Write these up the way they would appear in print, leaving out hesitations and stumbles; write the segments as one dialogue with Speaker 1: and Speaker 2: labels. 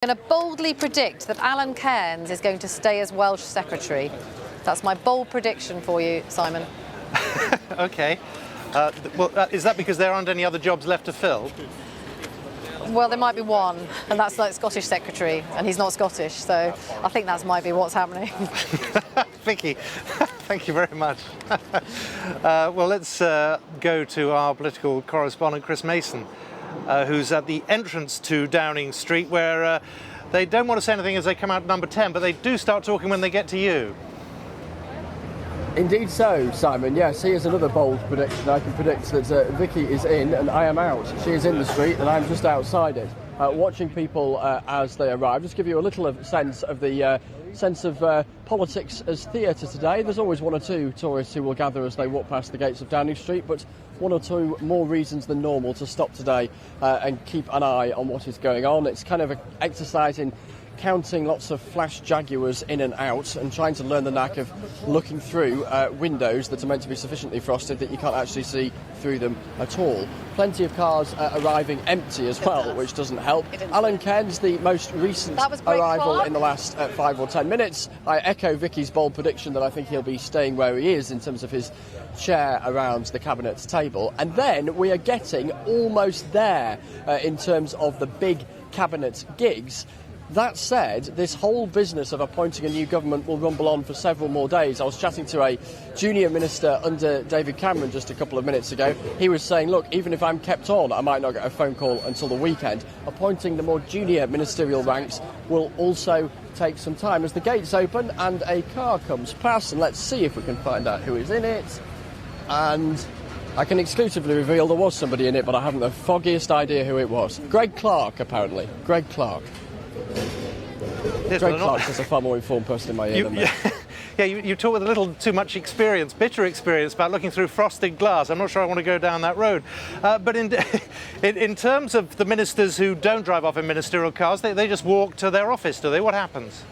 Speaker 1: I'm going to boldly predict that Alan Cairns is going to stay as Welsh Secretary. That's my bold prediction for you, Simon.
Speaker 2: OK. Is that because there aren't any other jobs left to fill?
Speaker 1: Well, there might be one, and that's like Scottish Secretary, and he's not Scottish, so I think that might be what's happening.
Speaker 2: Vicky, thank you very much. Well, let's go to our political correspondent, Chris Mason, who's at the entrance to Downing Street, where they don't want to say anything as they come out number 10, but they do start talking when they get to you.
Speaker 3: Indeed so, Simon. Yes, here's another bold prediction. I can predict that Vicky is in and I am out. She is in the street and I'm just outside it, watching people as they arrive. Just give you a little sense of the politics as theatre today. There's always one or two tourists who will gather as they walk past the gates of Downing Street, but one or two more reasons than normal to stop today and keep an eye on what is going on. It's kind of an exercise in counting lots of flash Jaguars in and out and trying to learn the knack of looking through windows that are meant to be sufficiently frosted that you can't actually see through them at all. Plenty of cars arriving empty as well, which doesn't help. Alan Cairns, the most recent arrival in the last 5 or 10 minutes. I echo Vicky's bold prediction that I think he'll be staying where he is in terms of his chair around the cabinet table. And then we are getting almost there in terms of the big cabinet gigs. That said, this whole business of appointing a new government will rumble on for several more days. I was chatting to a junior minister under David Cameron just a couple of minutes ago. He was saying, look, even if I'm kept on, I might not get a phone call until the weekend. Appointing the more junior ministerial ranks will also take some time as the gates open and a car comes past. And let's see if we can find out who is in it. And I can exclusively reveal there was somebody in it, but I haven't the foggiest idea who it was. Greg Clark, apparently. Greg Clark.
Speaker 2: Yes,
Speaker 3: Greg Clark is a far more informed person in my ear than me.
Speaker 2: Yeah, you talk with a little too much experience, bitter experience, about looking through frosted glass. I'm not sure I want to go down that road. But in terms of the ministers who don't drive off in ministerial cars, they just walk to their office, do they? What happens?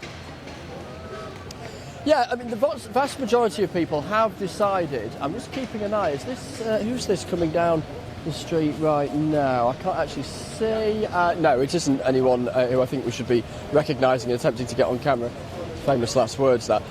Speaker 3: Yeah, I mean, the vast majority of people have decided. I'm just keeping an eye. Is this who's this coming down the street right now? I can't actually see. No, it isn't anyone who I think we should be recognising and attempting to get on camera. Famous last words, that.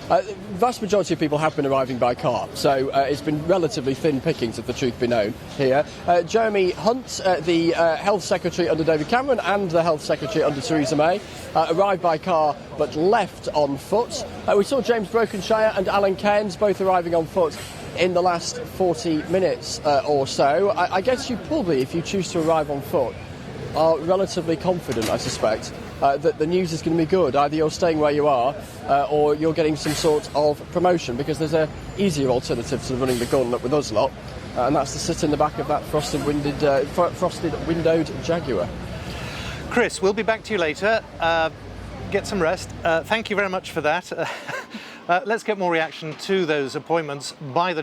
Speaker 3: Vast majority of people have been arriving by car, so it's been relatively thin pickings, if the truth be known, here. Jeremy Hunt, the Health Secretary under David Cameron and the Health Secretary under Theresa May, arrived by car but left on foot. We saw James Brokenshire and Alan Cairns both arriving on foot in the last 40 minutes or so. I guess you probably, if you choose to arrive on foot, are relatively confident, I suspect, that the news is going to be good. Either you're staying where you are or you're getting some sort of promotion, because there's an easier alternative to running the gauntlet with us lot, and that's to sit in the back of that frosted windowed Jaguar.
Speaker 2: Chris, we'll be back to you later. Get some rest. Thank you very much for that. Let's get more reaction to those appointments by the